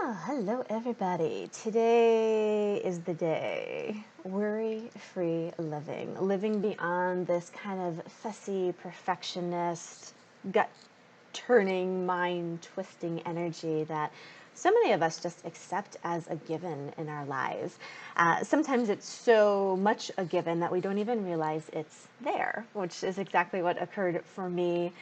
Hello everybody. Today is the day. Worry-free living. Living beyond this kind of fussy, perfectionist, gut-turning, mind-twisting energy that so many of us just accept as a given in our lives. Sometimes it's so much a given that we don't even realize it's there, which is exactly what occurred for me.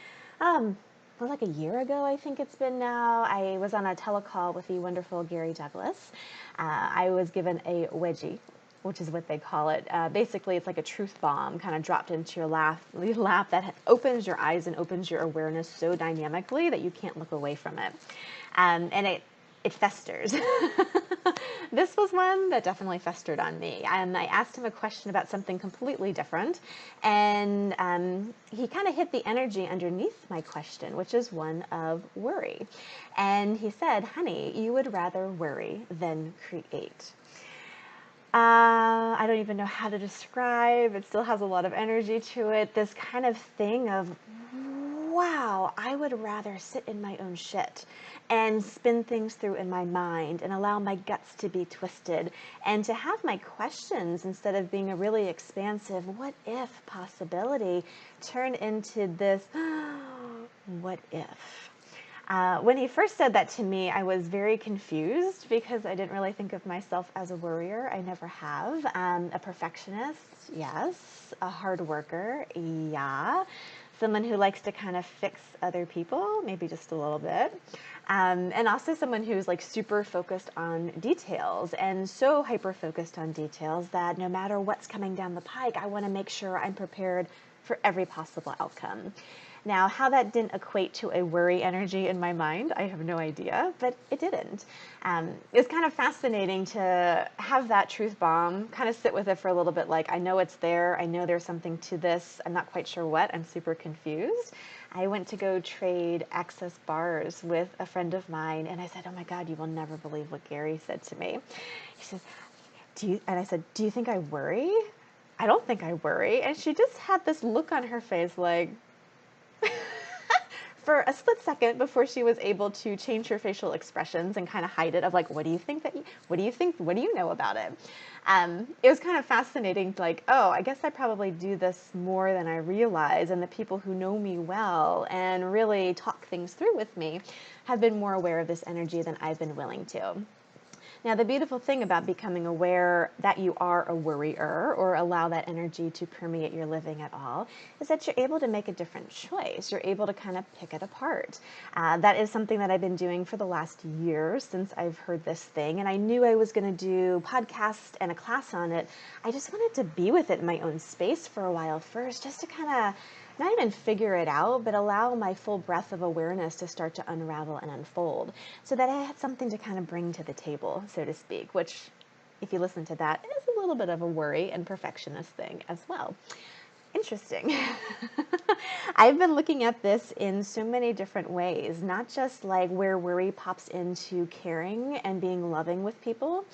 Well, like a year ago, I think it's been now. I was on a telecall with the wonderful Gary Douglas. I was given a wedgie, which is what they call it. Basically, it's like a truth bomb kind of dropped into your lap that opens your eyes and opens your awareness so dynamically that you can't look away from it. And it festers. This was one that definitely festered on me. I asked him a question about something completely different, and he kind of hit the energy underneath my question, which is one of worry. And he said, honey, you would rather worry than create. I don't even know how to describe. It still has a lot of energy to it. This kind of thing of, wow, I would rather sit in my own shit and spin things through in my mind and allow my guts to be twisted and to have my questions, instead of being a really expansive what if possibility, turn into this what if. When he first said that to me, I was very confused because I didn't really think of myself as a worrier. I never have. A perfectionist, yes. A hard worker, yeah. Someone who likes to kind of fix other people, maybe just a little bit. And also someone who's like super focused on details, and so hyper focused on details that no matter what's coming down the pike, I want to make sure I'm prepared for every possible outcome. Now, how that didn't equate to a worry energy in my mind, I have no idea, but it didn't. It's kind of fascinating to have that truth bomb, kind of sit with it for a little bit, like, I know it's there, I know there's something to this, I'm not quite sure what, I'm super confused. I went to go trade access bars with a friend of mine, and I said, oh my God, you will never believe what Gary said to me. He says, and I said, do you think I worry? I don't think I worry. And she just had this look on her face like, for a split second before she was able to change her facial expressions and kind of hide it, of like, what do you think, what do you know about it? It was kind of fascinating, like, oh, I guess I probably do this more than I realize, and the people who know me well and really talk things through with me have been more aware of this energy than I've been willing to. Now, the beautiful thing about becoming aware that you are a worrier, or allow that energy to permeate your living at all, is that you're able to make a different choice. You're able to kind of pick it apart. That is something that I've been doing for the last year since I've heard this thing, and I knew I was going to do podcasts and a class on it. I just wanted to be with it in my own space for a while first, just to kind of not even figure it out, but allow my full breadth of awareness to start to unravel and unfold, so that I had something to kind of bring to the table, so to speak, which, if you listen to that, is a little bit of a worry and perfectionist thing as well. Interesting. I've been looking at this in so many different ways, not just like where worry pops into caring and being loving with people.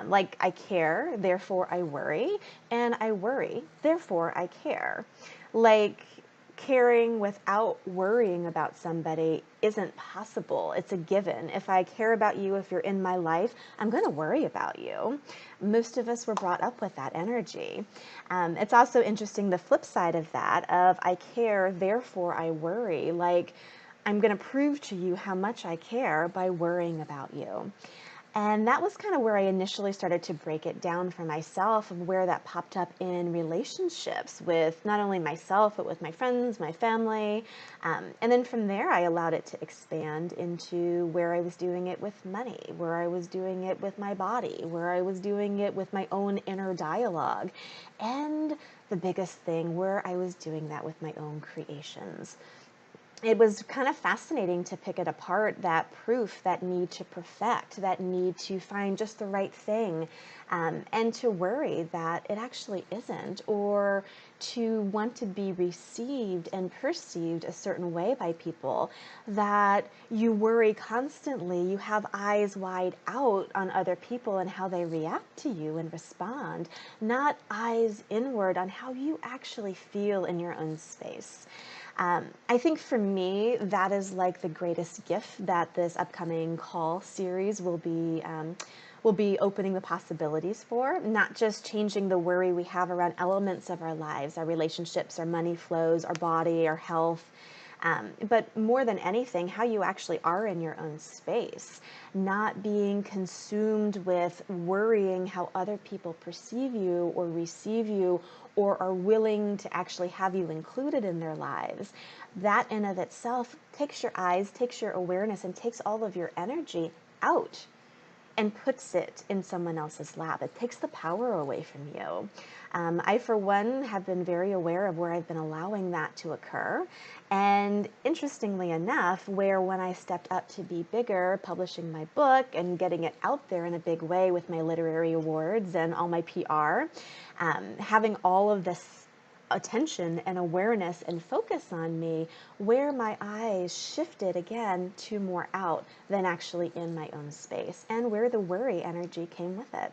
Like, I care, therefore I worry, and I worry, therefore I care. Like, caring without worrying about somebody isn't possible. It's a given. If I care about you, if you're in my life, I'm going to worry about you. Most of us were brought up with that energy. It's also interesting, the flip side of that, of I care, therefore I worry. Like, I'm going to prove to you how much I care by worrying about you. And that was kind of where I initially started to break it down for myself, of where that popped up in relationships with not only myself, but with my friends, my family. And then from there, I allowed it to expand into where I was doing it with money, where I was doing it with my body, where I was doing it with my own inner dialogue. And the biggest thing, where I was doing that with my own creations. It was kind of fascinating to pick it apart, that proof, that need to perfect, that need to find just the right thing, and to worry that it actually isn't, or to want to be received and perceived a certain way by people, that you worry constantly. You have eyes wide out on other people and how they react to you and respond, not eyes inward on how you actually feel in your own space. I think for me, that is like the greatest gift that this upcoming call series will be opening the possibilities for, not just changing the worry we have around elements of our lives, our relationships, our money flows, our body, our health, but more than anything, how you actually are in your own space, not being consumed with worrying how other people perceive you or receive you or are willing to actually have you included in their lives. That in of itself takes your eyes, takes your awareness, and takes all of your energy out and puts it in someone else's lap. It takes the power away from you. I, for one, have been very aware of where I've been allowing that to occur. And interestingly enough, where when I stepped up to be bigger, publishing my book and getting it out there in a big way with my literary awards and all my PR, having all of this attention and awareness and focus on me, where my eyes shifted again to more out than actually in my own space, and where the worry energy came with it.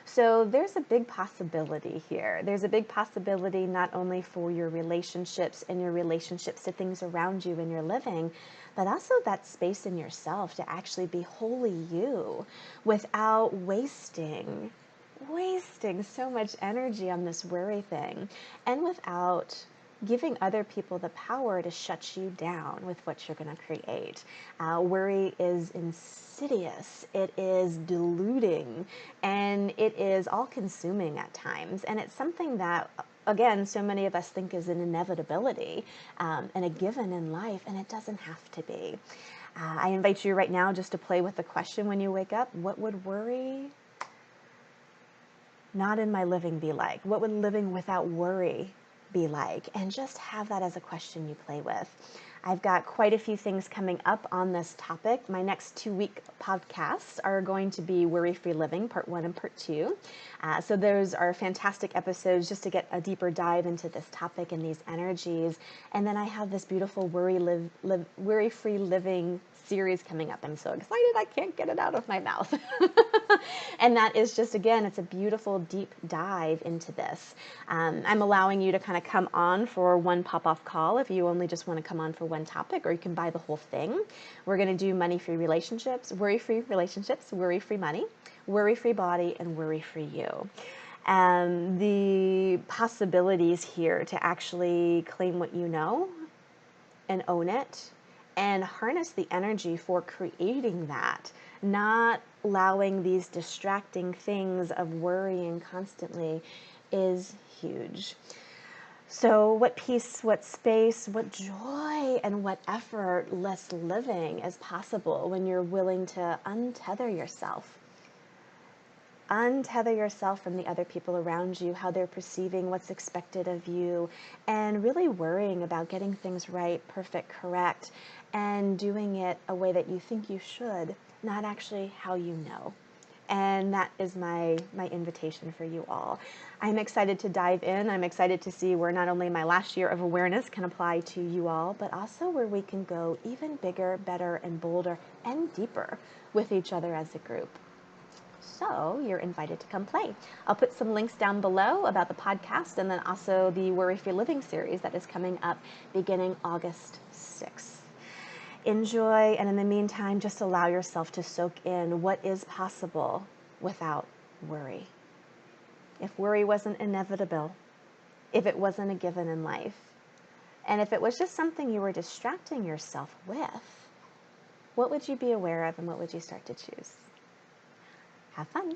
So there's a big possibility here. There's a big possibility not only for your relationships and your relationships to things around you in your living, but also that space in yourself to actually be wholly you without wasting so much energy on this worry thing, and without giving other people the power to shut you down with what you're going to create. Worry is insidious, it is deluding, and it is all-consuming at times. And it's something that, again, so many of us think is an inevitability and a given in life, and it doesn't have to be. I invite you right now just to play with the question when you wake up: what would worry not in my living be like? What would living without worry be like? And just have that as a question you play with. I've got quite a few things coming up on this topic. My next 2-week podcasts are going to be Worry-Free Living, Part 1 and Part 2. So those are fantastic episodes just to get a deeper dive into this topic and these energies. And then I have this beautiful Worry-Free Living series coming up. I'm so excited I can't get it out of my mouth. And that is just, again, it's a beautiful deep dive into this. I'm allowing you to kind of come on for one pop-off call if you only just want to come on for one topic, or you can buy the whole thing. We're going to do money-free relationships, worry-free money, worry-free body, and worry-free you. And the possibilities here to actually claim what you know and own it and harness the energy for creating that, not allowing these distracting things of worrying constantly, is huge. So what peace, what space, what joy, and what effortless living is possible when you're willing to untether yourself. Untether yourself from the other people around you, how they're perceiving what's expected of you, and really worrying about getting things right, perfect, correct, and doing it a way that you think you should, not actually how you know. And that is my invitation for you all. I'm excited to dive in. I'm excited to see where not only my last year of awareness can apply to you all, but also where we can go even bigger, better, and bolder, and deeper with each other as a group. So you're invited to come play. I'll put some links down below about the podcast, and then also the Worry-Free Living series that is coming up beginning August 6th. Enjoy, and in the meantime, just allow yourself to soak in what is possible without worry. If worry wasn't inevitable, if it wasn't a given in life, and if it was just something you were distracting yourself with, what would you be aware of and what would you start to choose? Have fun.